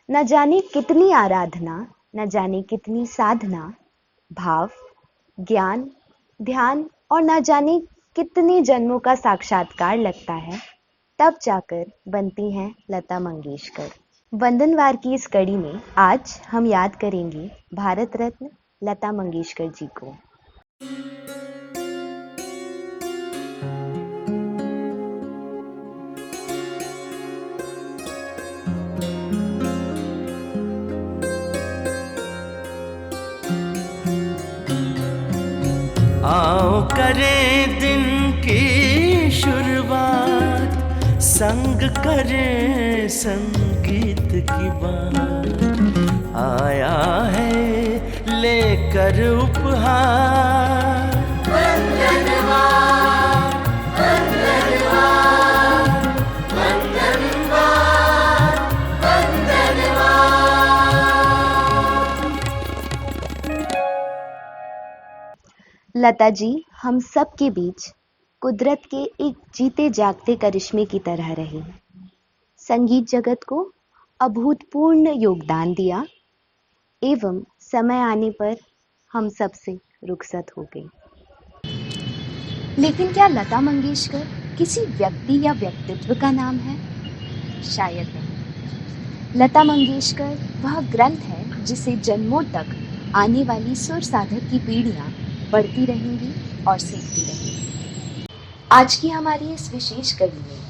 न जाने कितनी आराधना, न जाने कितनी साधना, भाव, ज्ञान, ध्यान और न जाने कितने जन्मों का साक्षात्कार लगता है, तब जाकर बनती हैं लता मंगेशकर। वंदनवार की इस कड़ी में आज हम याद करेंगे भारत रत्न लता मंगेशकर जी को। आओ करें दिन की शुरुआत, संग करें संगीत की बात। आया है लेकर उपहार, वंदनवार, वंदनवार, वंदनवार, वंदनवार। लता जी हम सब के बीच कुदरत के एक जीते जागते करिश्मे की तरह रहे। संगीत जगत को अभूतपूर्व योगदान दिया एवं समय आने पर हम सब से रुखसत हो गई। लेकिन क्या लता मंगेशकर किसी व्यक्ति या व्यक्तित्व का नाम है? शायद नहीं। लता मंगेशकर वह ग्रंथ है जिसे जन्मों तक आने वाली सुर साधक की पीढ़ियां बढ़ती रहेंगी और सीखती रहेंगी। आज की हमारी इस विशेष कड़ी में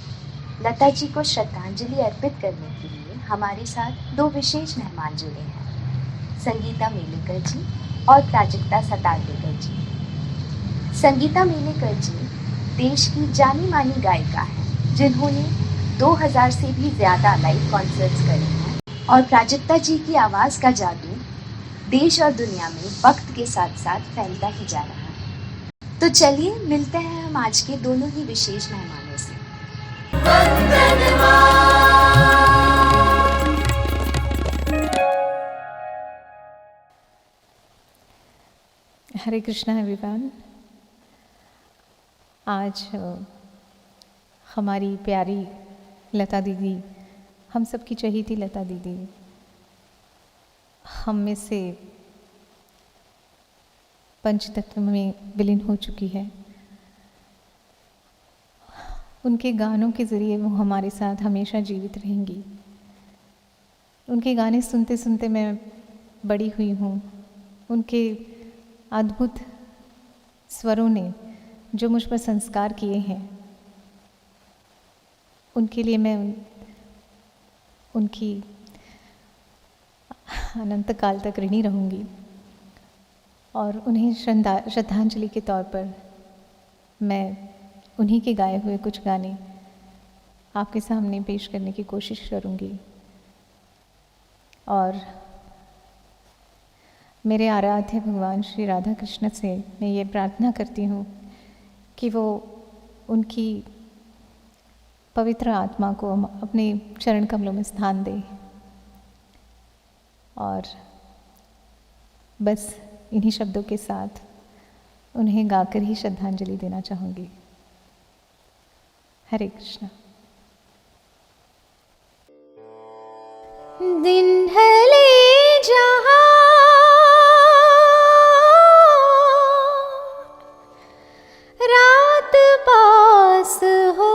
लता जी को श्रद्धांजलि अर्पित करने के लिए हमारे साथ दो विशेष मेहमान जुड़े हैं, संगीता मेलेकर जी और प्राजक्ता सतारवेकर जी। संगीता मेलेकर जी देश की जानी मानी गायिका हैं जिन्होंने 2000 से भी ज्यादा लाइव कॉन्सर्ट्स करे हैं और प्राजक्ता जी की आवाज़ का जादू देश और दुनिया में वक्त के साथ साथ फैलता ही जा रहा है। तो चलिए मिलते हैं हम आज के दोनों ही विशेष मेहमानों से। हरे कृष्णा एवरीवन। आज हमारी प्यारी लता दीदी, हम सबकी चहेती लता दीदी हम में से पंचतत्व में विलीन हो चुकी है। उनके गानों के ज़रिए वो हमारे साथ हमेशा जीवित रहेंगी। उनके गाने सुनते सुनते मैं बड़ी हुई हूँ। उनके अद्भुत स्वरों ने जो मुझ पर संस्कार किए हैं, उनके लिए मैं उनकी अनंत काल तक ऋणी रहूँगी और उन्हें श्रद्धांजलि के तौर पर मैं उन्हीं के गाए हुए कुछ गाने आपके सामने पेश करने की कोशिश करूँगी। और मेरे आराध्य भगवान श्री राधा कृष्ण से मैं ये प्रार्थना करती हूँ कि वो उनकी पवित्र आत्मा को अपने चरण कमलों में स्थान दे। और बस इन्हीं शब्दों के साथ उन्हें गाकर ही श्रद्धांजलि देना चाहूँगी। हरे कृष्णा। दिन ढले जहाँ रात पास हो,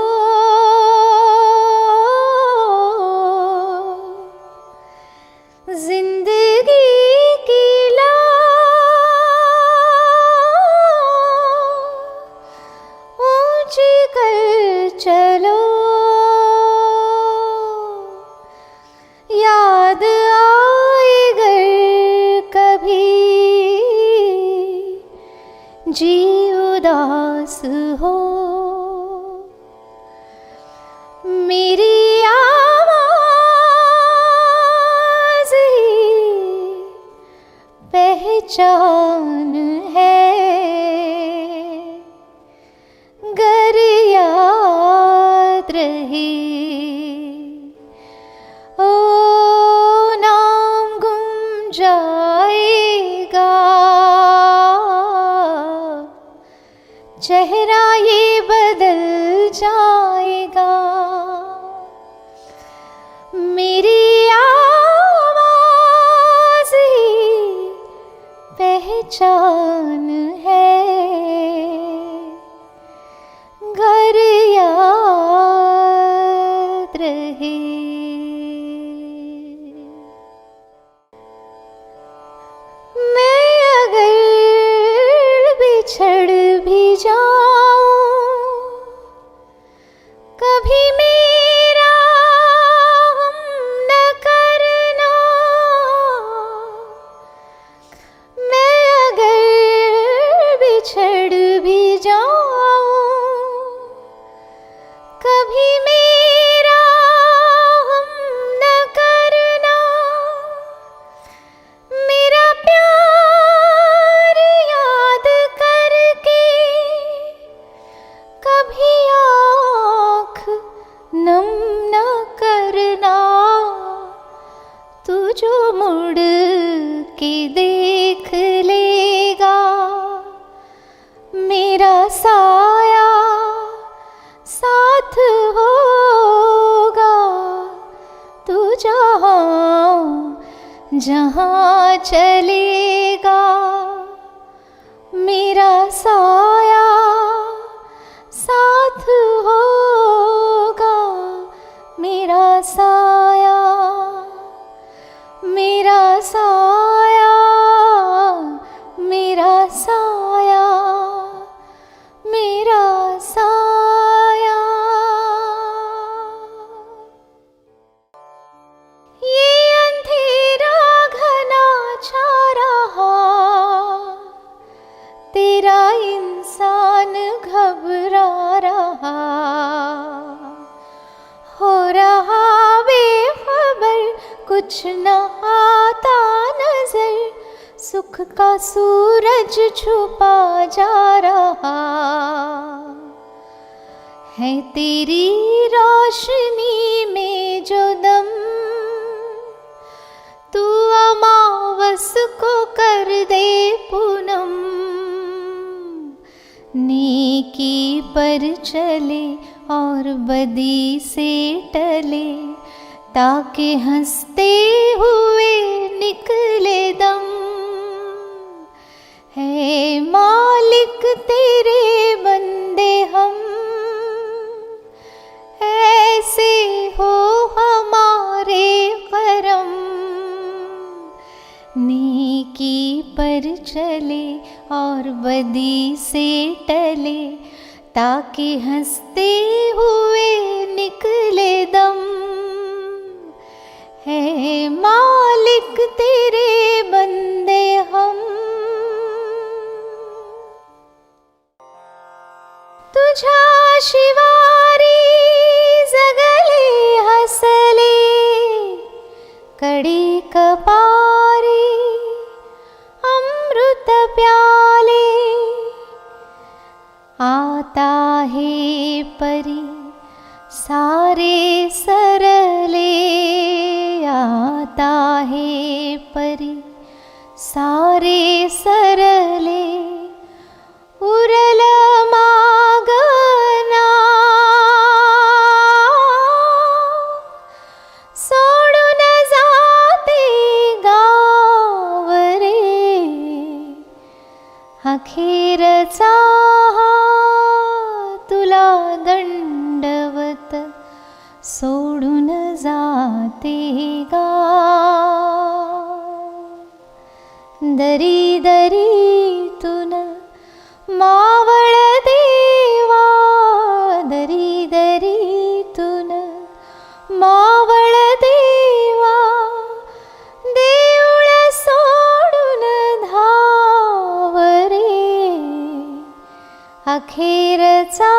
जिंदगी की ऊंची कर चलो, याद आए अगर कभी जी उदास हो, मेरी आवाज़ ही पहचान है, गर याद रही ओ नाम गुम जाएगा, चेहरा ये बदल जाएगा, मेरी आवाज़ जो मुड़ के देख लेगा, मेरा साया साथ होगा। तू जहाँ जहाँ चलेगा, मेरा साया साथ होगा। मेरा साया, मेरा साया, मेरा साया, मेरा साया। ये अंधेरा घना छा रहा, तेरा इंसान घबरा रहा, हो रहा बेखबर, कुछ न आता नजर, सुख का सूरज छुपा जा रहा है। तेरी रोशनी में जो दम, तू अमावस को कर दे पूनम। नेकी पर चले और बदी से टले, ताकि हंसते हुए निकले दम। है मालिक तेरे बंदे हम, ऐसे हो हमारे करम। नेकी पर चले और बदी से टले, ताकि हंसते हुए निकले दम। है मालिक तेरे बंदे हम, तुझा शिवारी जगले हसले, कड़ी कपारी अमृत प्याले। आता है परी सारे सरले, आता है परी सारे सरले। उरल मागना सोडून जाते गावरे, अखेरचा तुला दंडवत सोडून जाते गाव। दरी दरीतून मावळ देवा, दरी दरीतून मावळ देवा। देऊळ सोडून धावरे, अखेरचा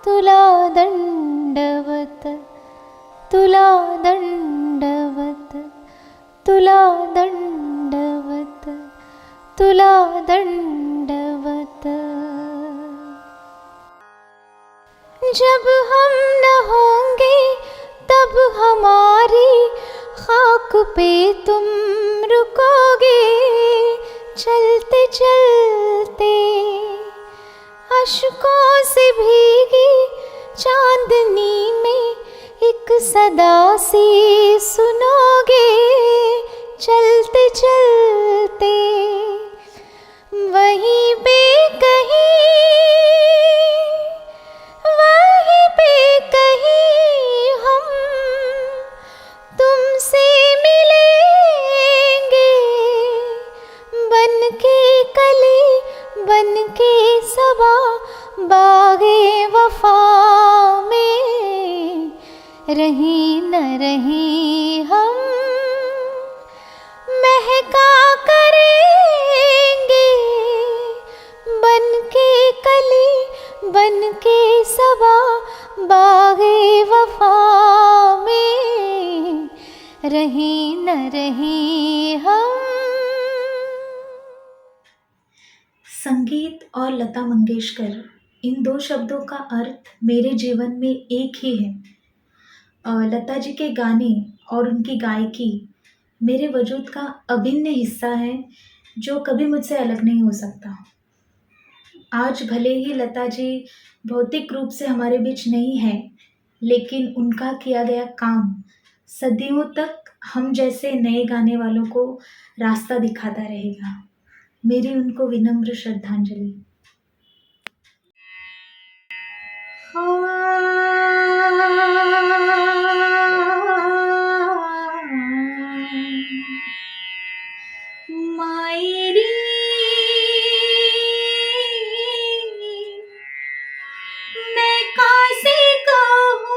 तुला दंडवत, तुला दंडवत, तुला दंडवत, तुला दंडवत। जब हम न होंगे तब हमारी खाक पे तुम रुकोगे। चलते चलते अश्कों से भीगी चांदनी में एक सदा सी सुनोगे। चलते चलते वहीं पे कहीं, वहीं पे कहीं हम तुमसे मिलेंगे। बन के कली बन के सबा बागे वफा में रही न रही हम महका करेंगे। बन के कली बन के सबा बागे वफा में रही न रही हम। संगीत और लता मंगेशकर, इन दो शब्दों का अर्थ मेरे जीवन में एक ही है। लता जी के गाने और उनकी गायकी मेरे वजूद का अभिन्न हिस्सा है जो कभी मुझसे अलग नहीं हो सकता। आज भले ही लता जी भौतिक रूप से हमारे बीच नहीं है, लेकिन उनका किया गया काम सदियों तक हम जैसे नए गाने वालों को रास्ता दिखाता रहेगा। मेरी उनको विनम्र श्रद्धांजलि। मायरी मैं कासे कहूँगी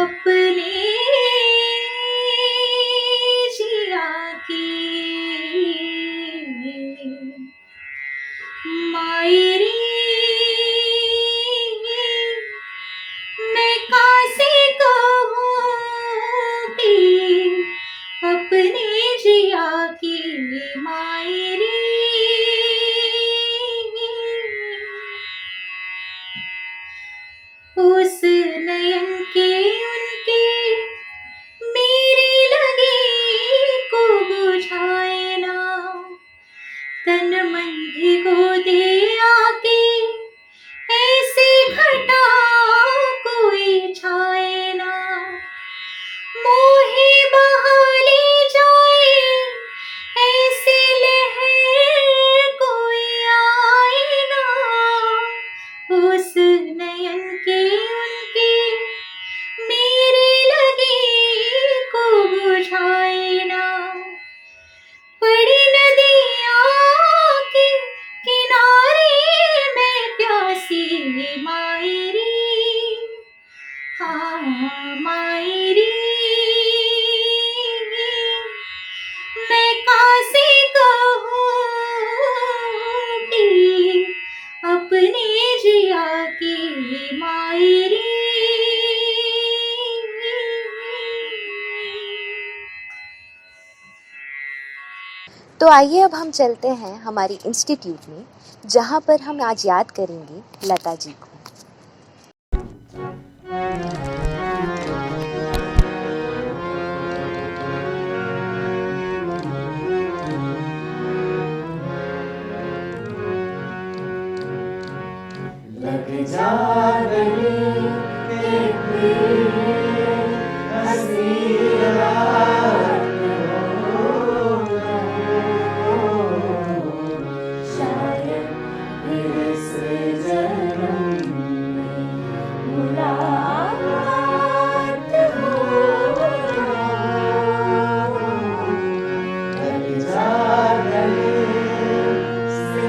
अपने जिया की मायरी मैं कासे कहूँगी अपने जिया की मायरी उस नयन के उनके मेरे लगे को बुझाए ना तन मन भिगो दे आके ऐसे घटा कोई छाए ना मोहे बहा ले जाए ऐसे लहर कोई आए ना उस नयन के उनके मेरे लगे को बुझाए ना पड़ी नदियाँ के किनारे मैं प्यासी मायरी हाँ मायरी मैं कासे कहूँगी अपने जिया की मायरी तो आइए अब हम चलते हैं हमारी इंस्टीट्यूट में, जहाँ पर हम आज याद करेंगे लता जी को। लग जा गले एक हंसी रात शायद फिर से जन्म में मुलाकात हो लग जा गले से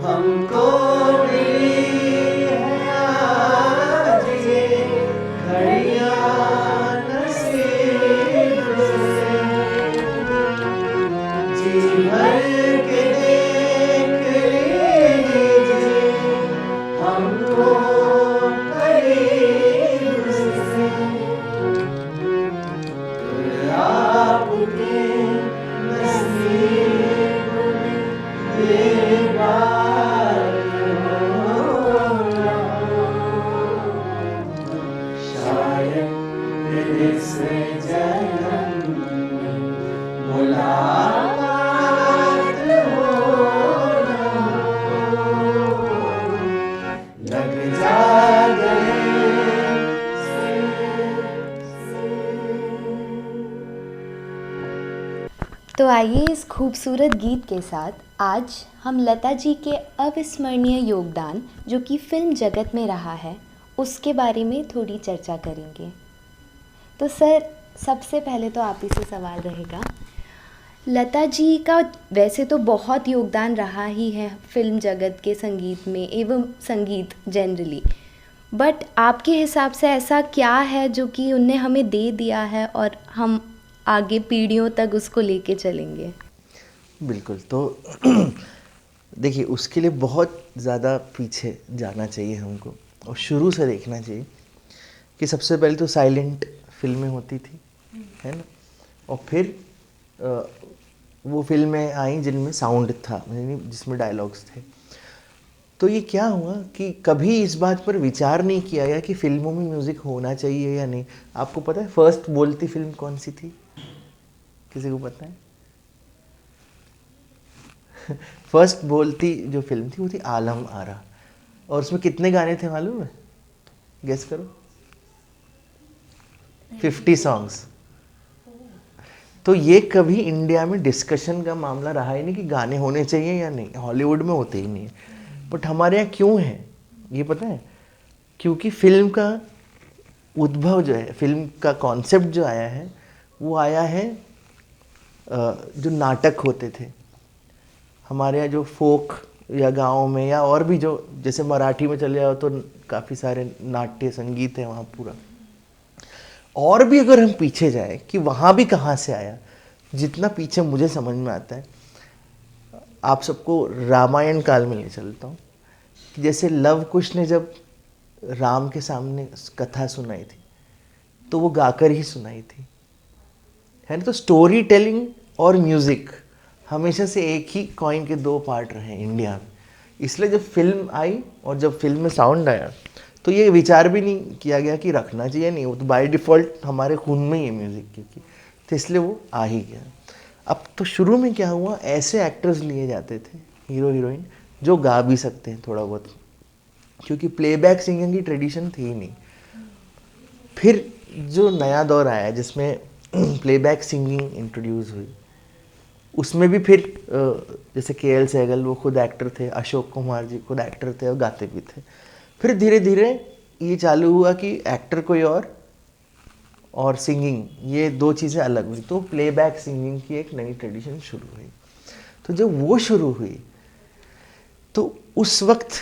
हमको मिली है आज ये घड़ियाँ नसीब से जी भर के देख लीजिए हमको करीब से आपके नसीब में ये बात होना शायद फिर से जन्म में मुलाकात होना लग जा गले से तो आइए इस खूबसूरत गीत के साथ आज हम लता जी के अविस्मरणीय योगदान जो कि फिल्म जगत में रहा है उसके बारे में थोड़ी चर्चा करेंगे। तो सर, सबसे पहले तो आप ही से सवाल रहेगा, लता जी का वैसे तो बहुत योगदान रहा ही है फिल्म जगत के संगीत में एवं संगीत जनरली, बट आपके हिसाब से ऐसा क्या है जो कि उनने हमें दे दिया है और हम आगे पीढ़ियों तक उसको लेके चलेंगे? बिल्कुल। तो देखिए, उसके लिए बहुत ज़्यादा पीछे जाना चाहिए हमको और शुरू से देखना चाहिए कि सबसे पहले तो साइलेंट फिल्में होती थी, है ना, और फिर वो फिल्में आई जिनमें साउंड था, यानी जिसमें डायलॉग्स थे। तो ये क्या हुआ कि कभी इस बात पर विचार नहीं किया गया कि फिल्मों में म्यूज़िक होना चाहिए या नहीं। आपको पता है फर्स्ट बोलती फिल्म कौन सी थी? किसी को पता है? फर्स्ट बोलती जो फिल्म थी वो थी आलम आरा, और उसमें कितने गाने थे मालूम है? गेस करो। 50 सॉन्ग्स। तो ये कभी इंडिया में डिस्कशन का मामला रहा ही नहीं कि गाने होने चाहिए या नहीं, हॉलीवुड में होते ही नहीं है। बट हमारे यहाँ क्यों है ये पता है? क्योंकि फिल्म का उद्भव जो है, फिल्म का कॉन्सेप्ट जो आया है वो आया है जो नाटक होते थे हमारे यहाँ, जो फोक या गाँव में या और भी, जो जैसे मराठी में चले जाओ तो काफ़ी सारे नाट्य संगीत है वहाँ पूरा। और भी अगर हम पीछे जाए कि वहाँ भी कहाँ से आया, जितना पीछे मुझे समझ में आता है, आप सबको रामायण काल में ले चलता हूँ। जैसे लव कुश ने जब राम के सामने कथा सुनाई थी तो वो गाकर ही सुनाई थी, है ना। तो स्टोरी टेलिंग और म्यूज़िक हमेशा से एक ही कॉइन के दो पार्ट रहे इंडिया में। इसलिए जब फिल्म आई और जब फिल्म में साउंड आया तो ये विचार भी नहीं किया गया कि रखना चाहिए, नहीं, वो तो बाय डिफ़ॉल्ट हमारे खून में ही है म्यूज़िक, क्योंकि तो इसलिए वो आ ही गया। अब तो शुरू में क्या हुआ, ऐसे एक्टर्स लिए जाते थे, हीरो हीरोइन, जो गा भी सकते हैं थोड़ा बहुत, क्योंकि प्लेबैक सिंगिंग की ट्रेडिशन थी ही नहीं। फिर जो नया दौर आया जिसमें प्लेबैक सिंगिंग इंट्रोड्यूस हुई, उसमें भी फिर जैसे के.एल. सहगल वो खुद एक्टर थे, अशोक कुमार जी खुद एक्टर थे और गाते भी थे। फिर धीरे धीरे ये चालू हुआ कि एक्टर कोई और सिंगिंग, ये दो चीज़ें अलग हुई, तो प्लेबैक सिंगिंग की एक नई ट्रेडिशन शुरू हुई। तो जब वो शुरू हुई तो उस वक्त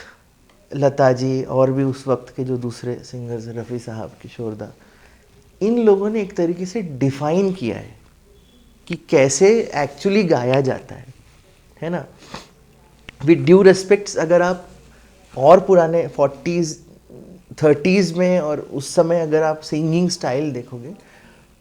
लता जी और भी उस वक्त के जो दूसरे सिंगर्स, रफ़ी साहब, किशोर दा, इन लोगों ने एक तरीके से डिफ़ाइन किया है कि कैसे एक्चुअली गाया जाता है ना। विद ड्यू रिस्पेक्ट्स, अगर आप और पुराने 40s 30s में और उस समय अगर आप सिंगिंग स्टाइल देखोगे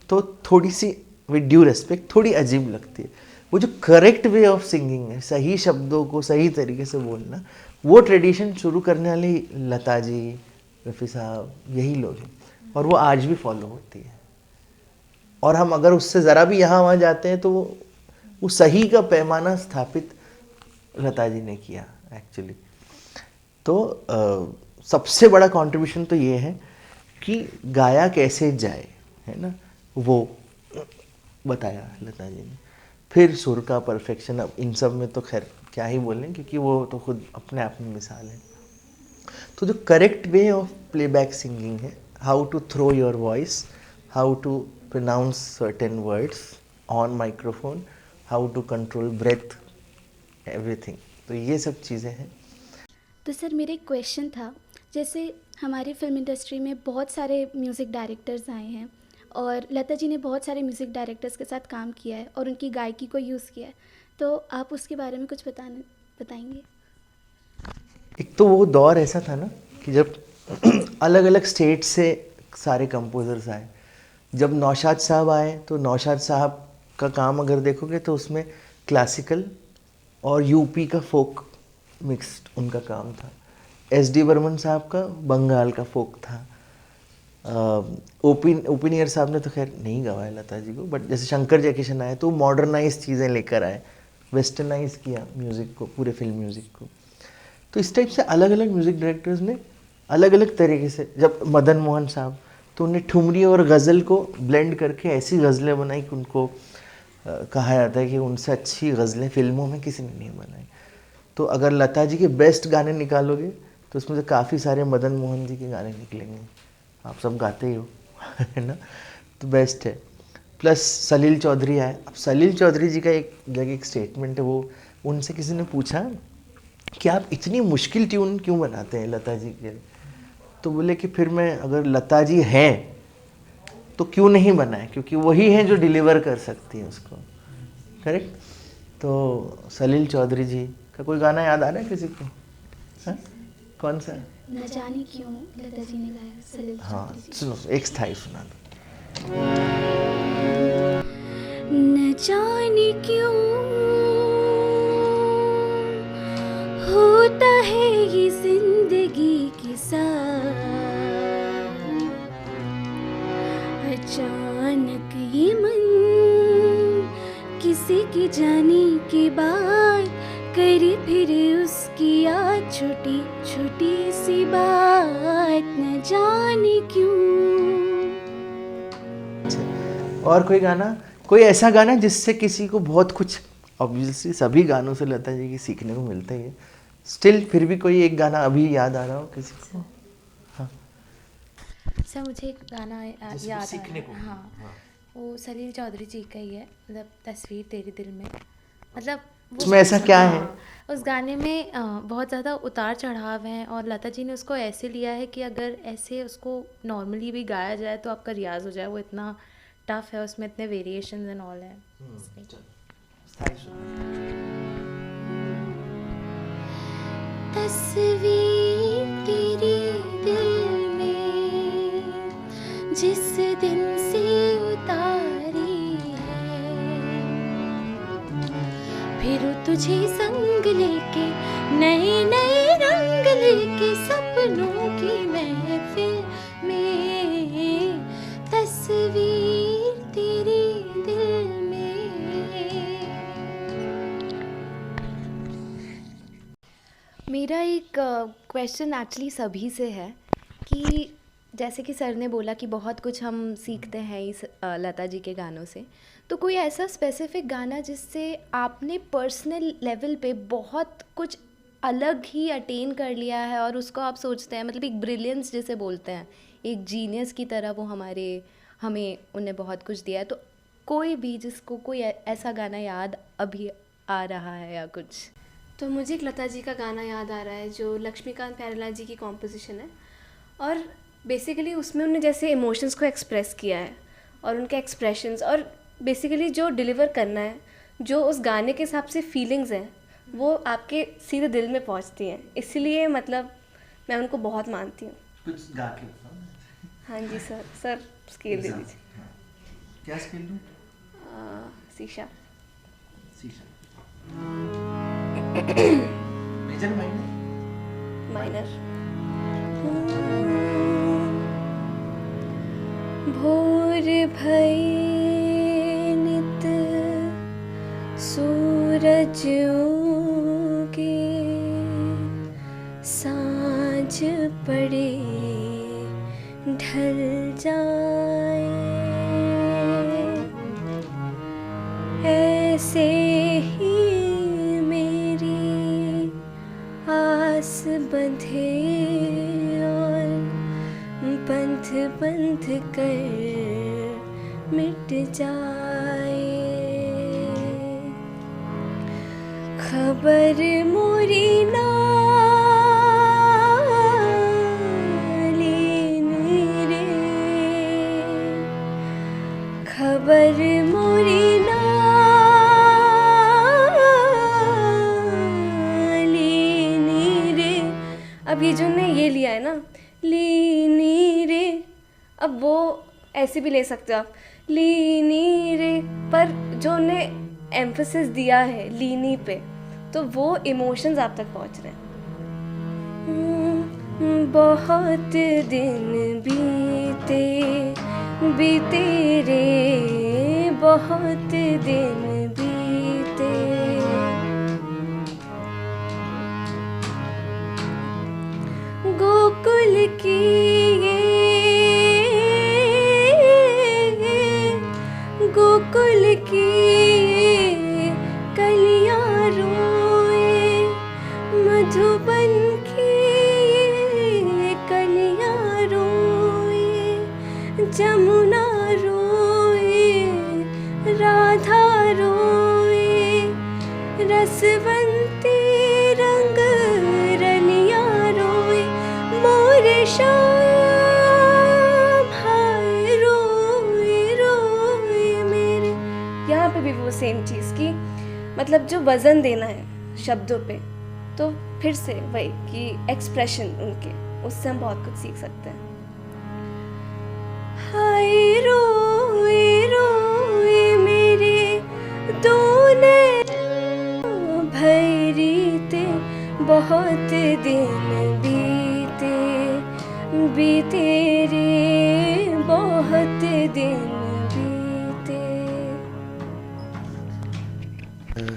तो थोड़ी सी, विद ड्यू रिस्पेक्ट, थोड़ी अजीब लगती है। वो जो करेक्ट वे ऑफ सिंगिंग है, सही शब्दों को सही तरीके से बोलना, वो ट्रेडिशन शुरू करने वाली लता जी, रफ़ी साहब, यही लोग हैं, और वो आज भी फॉलो होती है। और हम अगर उससे ज़रा भी यहाँ वहाँ जाते हैं तो वो सही का पैमाना स्थापित लता जी ने किया एक्चुअली। तो सबसे बड़ा कंट्रीब्यूशन तो ये है कि गाया कैसे जाए, है ना, वो बताया लता जी ने। फिर सुर का परफेक्शन, अब इन सब में तो खैर क्या ही बोलें, क्योंकि वो तो खुद अपने आप में मिसाल है। तो जो correct way of playback singing है, how to throw your voice, how to pronounce certain words on microphone, how to control breath, everything, तो ये सब चीज़ें हैं। तो सर मेरा एक क्वेश्चन था, जैसे हमारी फिल्म इंडस्ट्री में बहुत सारे म्यूज़िक डायरेक्टर्स आए हैं और लता जी ने बहुत सारे म्यूज़िक डायरेक्टर्स के साथ काम किया है और उनकी गायकी को यूज़ किया है, तो आप उसके बारे में कुछ बताएंगे? एक तो वो दौर ऐसा था ना कि जब अलग अलग स्टेट से सारे कंपोजर्स आए। जब नौशाद साहब आए तो नौशाद साहब का काम अगर देखोगे तो उसमें क्लासिकल और यूपी का फोक मिक्स्ड उनका काम था। एस.डी. बर्मन साहब का बंगाल का फोक था। ओपिनियर साहब ने तो खैर नहीं गवाया लता जी को, बट जैसे शंकर जयकिशन आए तो मॉडर्नाइज चीज़ें लेकर आए, वेस्टर्नाइज किया म्यूज़िक को, पूरे फिल्म म्यूज़िक को। तो इस टाइप से अलग अलग म्यूज़िक डायरेक्टर्स ने अलग अलग तरीके से, जब मदन मोहन साहब, तो उन्हें ठुमरी और गज़ल को ब्लेंड करके ऐसी गज़लें बनाई कि उनको कहा जाता है कि उनसे अच्छी गज़लें फिल्मों में किसी ने नहीं बनाई। तो अगर लता जी के बेस्ट गाने निकालोगे तो उसमें से काफ़ी सारे मदन मोहन जी के गाने निकलेंगे, आप सब गाते ही हो है ना, तो बेस्ट है। प्लस सलील चौधरी आए। अब सलील चौधरी जी का एक जगह एक स्टेटमेंट है, वो उनसे किसी ने पूछा कि आप इतनी मुश्किल ट्यून क्यों बनाते हैं लता जी के, तो बोले कि फिर मैं, अगर लता जी हैं तो क्यों नहीं बनाए, क्योंकि वही हैं जो डिलीवर कर सकती है उसको, करेक्ट। तो सलील चौधरी जी का कोई गाना याद आ रहा है किसी को? हाँ, कौन सा? न जाने क्यों लता जी ने गाया सलिल हाँ चौधरी जी। सुनो एक स्थाई सुना दो। न जाने क्यों होता है ये जिंदगी के साथ, अचानक ये मन किसी के जाने के बाद करे फिर उसकी याद, छोटी छोटी सी बात, न जाने क्यों। और कोई गाना, कोई ऐसा गाना जिससे किसी को बहुत कुछ, ऑब्वियसली सभी गानों से लता जी की सीखने को मिलता ही है, स्टिल फिर भी कोई एक गाना अभी याद आ रहा हो किसी को? सर मुझे एक गाना याद आ रहा है। हाँ, वो सलील चौधरी जी का ही है, मतलब तस्वीर तेरे दिल में। मतलब उसमें ऐसा क्या है? उस गाने में बहुत ज़्यादा उतार चढ़ाव हैं और लता जी ने उसको ऐसे लिया है कि अगर ऐसे उसको नॉर्मली भी गाया जाए तो आपका रियाज हो जाए, वो इतना टफ है, उसमें इतने वेरिएशंस एंड ऑल है। तस्वीर तेरे दिल में जिस दिन से उतारी है, फिर तुझे संग लेके नए नए रंग लेके सपनों की महफिल में, तस्वीर तेरे दिल में। मेरा एक क्वेश्चन एक्चुअली सभी से है कि जैसे कि सर ने बोला कि बहुत कुछ हम सीखते हैं इस लता जी के गानों से, तो कोई ऐसा स्पेसिफिक गाना जिससे आपने पर्सनल लेवल पे बहुत कुछ अलग ही अटेन कर लिया है और उसको आप सोचते हैं, मतलब एक ब्रिलियंस जिसे बोलते हैं, एक जीनियस की तरह वो हमें उन्हें बहुत कुछ दिया है, तो कोई भी जिसको कोई ऐसा गाना याद अभी आ रहा है या कुछ? तो मुझे एक लता जी का गाना याद आ रहा है जो लक्ष्मीकांत प्यारेलाल जी की कॉम्पोजिशन है, और बेसिकली उसमें उन्होंने जैसे इमोशंस को एक्सप्रेस किया है और उनके एक्सप्रेशंस, और बेसिकली जो डिलीवर करना है, जो उस गाने के हिसाब से फीलिंग्स हैं, वो आपके सीधे दिल में पहुंचती हैं। इसीलिए मतलब मैं उनको बहुत मानती हूँ। कुछ गा के हाँ जी सर स्केल दे दीजिए। क्या स्केल दूं? शीशा। Major minor. भोर भई नित सूरज उगे, सांझ पड़े ढल जाए, ऐसे ही मेरी आस बंधे और बंध बंध कर मिट जाए, खबर मोरी ना लेने रे, खबर मोरी ना लेने रे। अब ये जो ने ये लिया है ना, लीनी रे, अब वो ऐसे भी ले सकते हो आप, लीनी रे, पर जो ने एम्फेसिस दिया है लीनी पे, तो वो इमोशंस आप तक पहुंच रहे हैं। बहुत दिन बीते बीते रे, बहुत दिन बीते, गोकुल की गोकुल की कलियां रोए, मधुबन की कलियां रोए, जमुना रोए, राधा रोए, रसवंती रंग रलियां रोए, मोरे श्याम हाय रोए रोए मेरे। यहाँ पे भी वो सेम चीज़ की, मतलब जो वज़न देना है शब्दों पे, तो फिर से वही कि एक्सप्रेशन उनके उससे हम बहुत कुछ सीख सकते हैं। हाय रोए रोए मेरे दोने भरी ते बहुत दिन बीते बीते रे बहुत दिन बीते।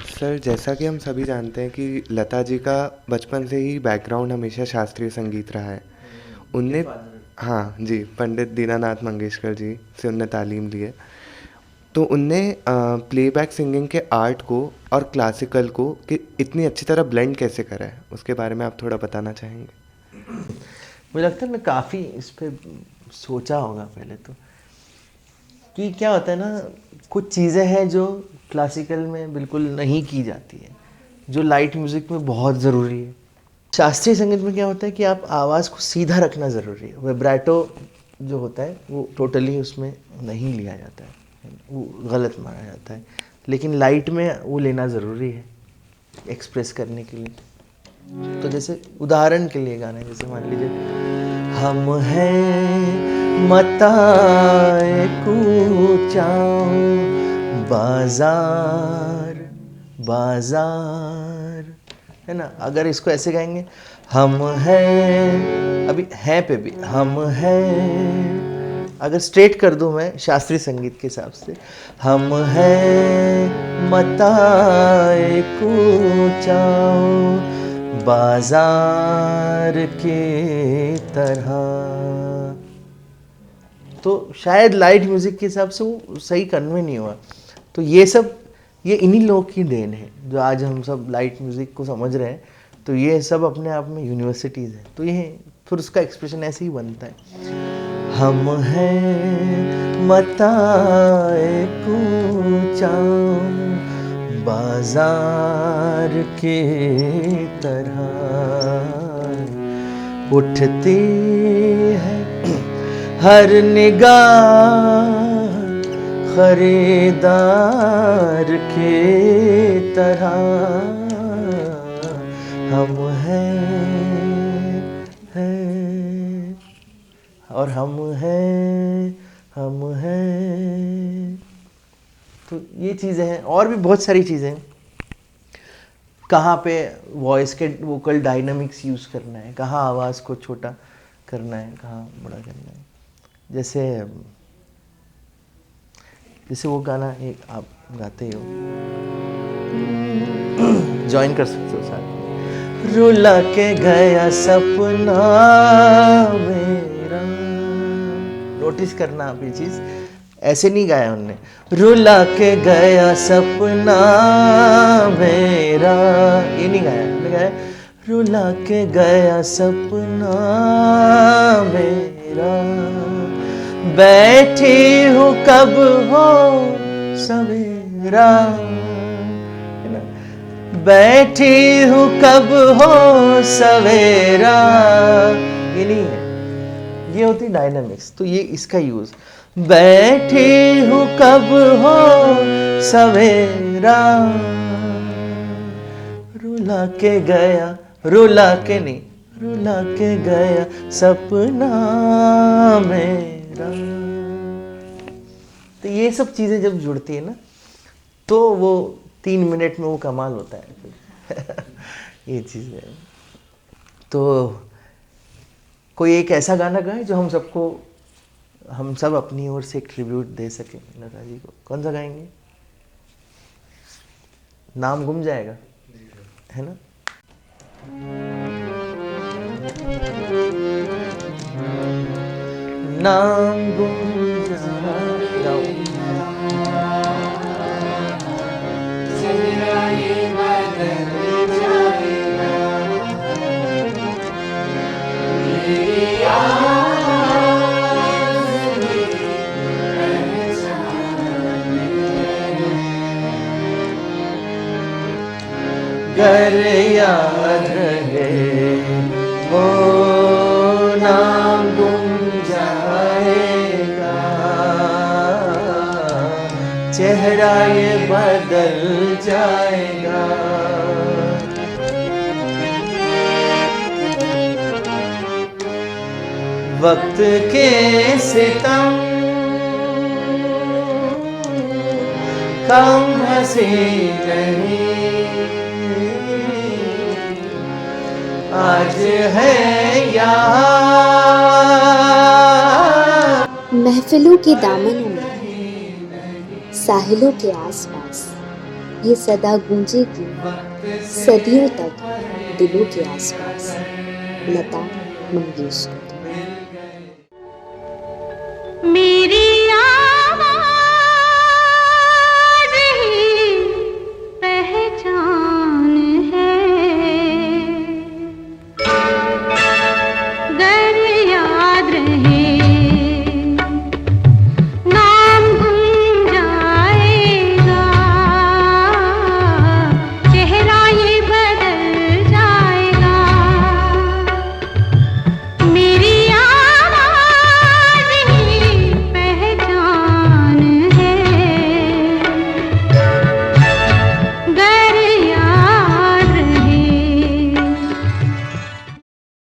सर, जैसा कि हम सभी जानते हैं कि लता जी का बचपन से ही बैकग्राउंड हमेशा शास्त्रीय संगीत रहा है। उनने हाँ जी, पंडित दीनानाथ मंगेशकर जी से उनने तालीम ली है। तो उनने प्लेबैक सिंगिंग के आर्ट को और क्लासिकल को कि इतनी अच्छी तरह ब्लेंड कैसे करा है, उसके बारे में आप थोड़ा बताना चाहेंगे? मुझे लगता है मैं काफ़ी इस पर सोचा होगा पहले तो, कि क्या होता है ना, कुछ चीज़ें हैं जो क्लासिकल में बिल्कुल नहीं की जाती है, जो लाइट म्यूज़िक में बहुत ज़रूरी है। शास्त्रीय संगीत में क्या होता है कि आप आवाज़ को सीधा रखना ज़रूरी है। वाइब्रेटो जो होता है वो टोटली उसमें नहीं लिया जाता है, वो गलत माना जाता है, लेकिन लाइट में वो लेना ज़रूरी है एक्सप्रेस करने के लिए। तो जैसे उदाहरण के लिए गाना, जैसे मान लीजिए हम हैं मताए कूचाओ बाजार बाजार, है ना। अगर इसको ऐसे गाएंगे, हम हैं, अभी हैं पे भी हम हैं, अगर स्ट्रेट कर दूं मैं शास्त्रीय संगीत के हिसाब से, हम हैं मताए कूचाओ बाजार के तरह, तो शायद लाइट म्यूजिक के हिसाब से वो सही कन्वे नहीं हुआ। तो ये सब ये इन्हीं लोगों की देन है जो आज हम सब लाइट म्यूजिक को समझ रहे हैं। तो ये सब अपने आप में यूनिवर्सिटीज़ हैं, तो ये फिर उसका एक्सप्रेशन ऐसे ही बनता है। हम हैं मताए कूचाओ बाजार के तरह, उठती है हर निगाह खरीदार के तरह, हम हैं और हम हैं। तो ये चीज़ें हैं, और भी बहुत सारी चीज़ें हैं। कहाँ पे वॉइस के वोकल डायनामिक्स यूज़ करना है, कहाँ आवाज़ को छोटा करना है, कहाँ बड़ा करना है। जैसे वो गाना एक आप गाते हो, ज्वाइन कर सकते हो साथ। रुला के गया सपना मेरा, नोटिस करना आप ये चीज़, ऐसे नहीं गाया उनने, रुला के गया सपना मेरा, ये नहीं गाया उन्होंने, गाया रुला के गया सपना मेरा, बैठी हूँ कब हो सवेरा, है ना, बैठी हूँ कब हो सवेरा, ये नहीं है, ये होती डायनामिक्स। तो ये इसका यूज, बैठी हूँ कब हो सवेरा, रुला के गया, रुला के नहीं, रुला के गया सपना मेरा। तो ये सब चीजें जब जुड़ती है ना, तो वो 3 मिनट में वो कमाल होता है फिर। ये चीज़ है। तो कोई एक ऐसा गाना गाए जो हम सब अपनी ओर से एक ट्रिब्यूट दे सके लता जी को। कौन सा गाएंगे? नाम गुम जाएगा, है ना? नाम गुम जाओ, गर याद रहे वो नाम गुम जाएगा, चेहरा ये बदल जाएगा। वक्त के सितम कम हंसी नहीं, आज है यहाँ। महफिलों के दामनों में, साहिलों के आसपास ये सदा गूंजेगी सदियों तक दिलों के आसपास। लता मंगेशकर।